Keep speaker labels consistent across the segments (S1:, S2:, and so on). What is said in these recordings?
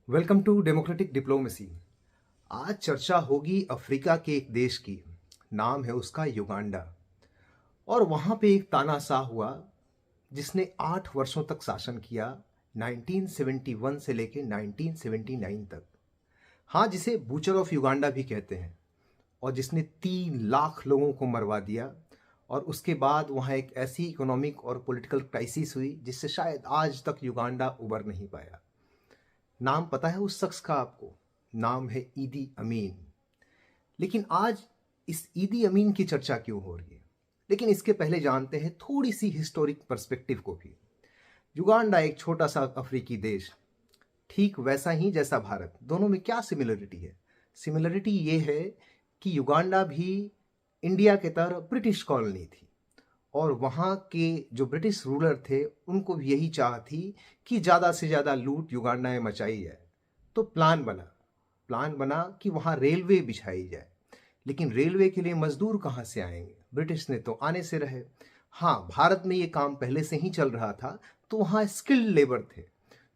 S1: Welcome to democratic diplomacy. आज चर्चा होगी अफ्रीका के एक देश की। नाम है उसका युगांडा। और वहाँ पे एक तानाशाह हुआ जिसने 8 वर्षों तक शासन किया, 1971 से लेके 1979 तक। हाँ, जिसे बूचर ऑफ युगांडा भी कहते हैं। और जिसने 3 लाख लोगों को मरवा दिया। और उसके बाद वहाँ एक ऐसी इकोनॉमिक और पॉलिटिकल क्राइसिस हुई जिससे शायद आज तक युगांडा उबर नहीं पाया। नाम पता है उस शख्स का आपको? नाम है ईदी अमीन। लेकिन आज इस ईदी अमीन की चर्चा क्यों हो रही है? लेकिन इसके पहले जानते हैं थोड़ी सी हिस्टोरिक पर्सपेक्टिव को भी। युगांडा एक छोटा सा अफ्रीकी देश, ठीक वैसा ही जैसा भारत। दोनों में क्या सिमिलरिटी है? सिमिलरिटी ये है कि युगांडा भी इंडिया के तरह ब्रिटिश कॉलोनी थी। और वहाँ के जो ब्रिटिश रूलर थे उनको भी यही चाह थी कि ज़्यादा से ज़्यादा लूट युगांडा में मचाई जाए। तो प्लान बना कि वहाँ रेलवे बिछाई जाए। लेकिन रेलवे के लिए मजदूर कहाँ से आएंगे? ब्रिटिश ने तो आने से रहे। हाँ, भारत में ये काम पहले से ही चल रहा था, तो वहाँ स्किल्ड लेबर थे।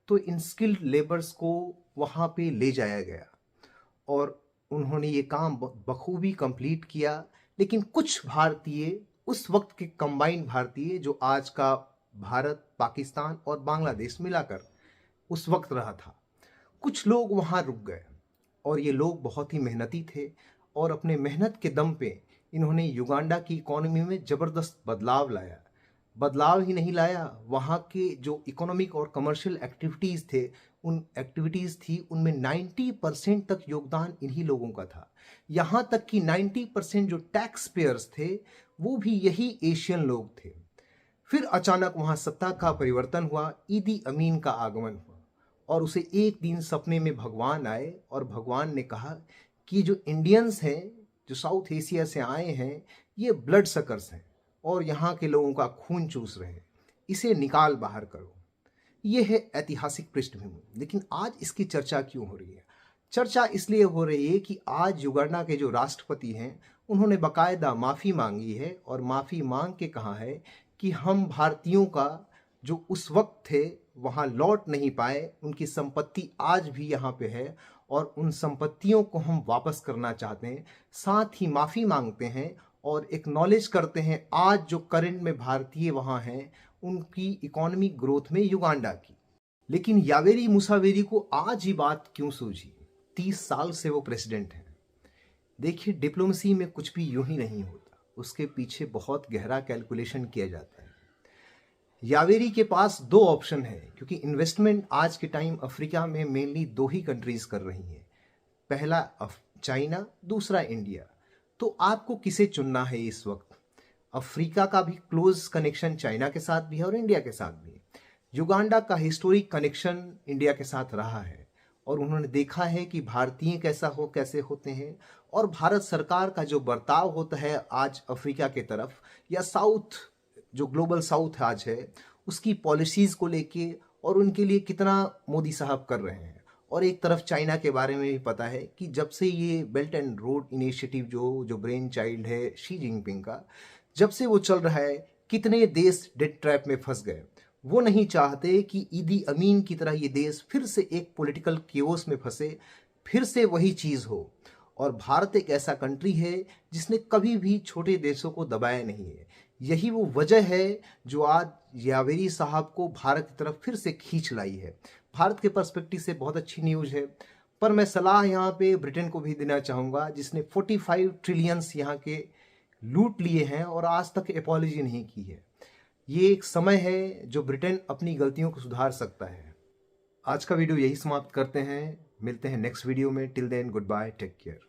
S1: तो इन स्किल्ड लेबर्स को वहाँ पे ले जाया गया और उन्होंने ये काम बखूबी कंप्लीट किया। लेकिन कुछ भारतीय, उस वक्त के कंबाइंड भारतीय, जो आज का भारत, पाकिस्तान और बांग्लादेश मिलाकर उस वक्त रहा था, कुछ लोग वहाँ रुक गए। और ये लोग बहुत ही मेहनती थे और अपने मेहनत के दम पे इन्होंने युगांडा की इकोनॉमी में ज़बरदस्त बदलाव लाया। बदलाव ही नहीं लाया, वहाँ के जो इकोनॉमिक और कमर्शियल एक्टिविटीज़ थे, उन एक्टिविटीज़ थी उनमें 90% तक योगदान इन्हीं लोगों का था। यहाँ तक कि 90% जो टैक्स पेयर्स थे वो भी यही एशियन लोग थे। फिर अचानक वहाँ सत्ता का परिवर्तन हुआ, ईदी अमीन का आगमन हुआ। और उसे एक दिन सपने में भगवान आए और भगवान ने कहा कि जो इंडियंस हैं, जो साउथ एशिया से आए हैं, ये ब्लड सकर्स हैं और यहाँ के लोगों का खून चूस रहे हैं, इसे निकाल बाहर करो। ये है ऐतिहासिक पृष्ठभूमि। लेकिन आज इसकी चर्चा क्यों हो रही है? चर्चा इसलिए हो रही है कि आज युगांडा के जो राष्ट्रपति हैं उन्होंने बाकायदा माफ़ी मांगी है। और माफ़ी मांग के कहा है कि हम भारतीयों का जो उस वक्त थे वहाँ लौट नहीं पाए, उनकी संपत्ति आज भी यहाँ पे है और उन संपत्तियों को हम वापस करना चाहते हैं। साथ ही माफ़ी मांगते हैं और एक्नॉलेज करते हैं आज जो करंट में भारतीय वहाँ हैं उनकी इकोनॉमिक ग्रोथ में युगांडा की। लेकिन यावेरी मुसावेरी को आज ही बात क्यों सूझी? 30 साल से वो प्रेसिडेंट हैं। देखिए, डिप्लोमेसी में कुछ भी यूं ही नहीं होता, उसके पीछे बहुत गहरा कैलकुलेशन किया जाता है। यावेरी के पास 2 ऑप्शन है, क्योंकि इन्वेस्टमेंट आज के टाइम अफ्रीका में मेनली 2 ही कंट्रीज कर रही हैं। पहला चाइना, दूसरा इंडिया। तो आपको किसे चुनना है इस वक्त? अफ्रीका का भी क्लोज कनेक्शन चाइना के साथ भी है और इंडिया के साथ भी है। युगांडा का हिस्टोरिक कनेक्शन इंडिया के साथ रहा है और उन्होंने देखा है कि भारतीय कैसे होते हैं और भारत सरकार का जो बर्ताव होता है आज अफ्रीका के तरफ, या साउथ, जो ग्लोबल साउथ आज है, उसकी पॉलिसीज़ को लेके और उनके लिए कितना मोदी साहब कर रहे हैं। और एक तरफ चाइना के बारे में भी पता है कि जब से ये बेल्ट एंड रोड इनिशिएटिव जो ब्रेन चाइल्ड है शी जिनपिंग का, जब से वो चल रहा है, कितने देश डेट ट्रैप में फंस गए। वो नहीं चाहते कि ईदी अमीन की तरह ये देश फिर से एक पॉलिटिकल केओस में फंसे, फिर से वही चीज़ हो। और भारत एक ऐसा कंट्री है जिसने कभी भी छोटे देशों को दबाया नहीं है। यही वो वजह है जो आज यावेरी साहब को भारत की तरफ फिर से खींच लाई है। भारत के पर्सपेक्टिव से बहुत अच्छी न्यूज़ है। पर मैं सलाह यहाँ पे ब्रिटेन को भी देना चाहूँगा, जिसने 45 ट्रिलियंस यहाँ के लूट लिए हैं और आज तक अपॉलॉजी नहीं की है। ये एक समय है जो ब्रिटेन अपनी गलतियों को सुधार सकता है। आज का वीडियो यही समाप्त करते हैं। मिलते हैं नेक्स्ट वीडियो में। Till then, goodbye, take care.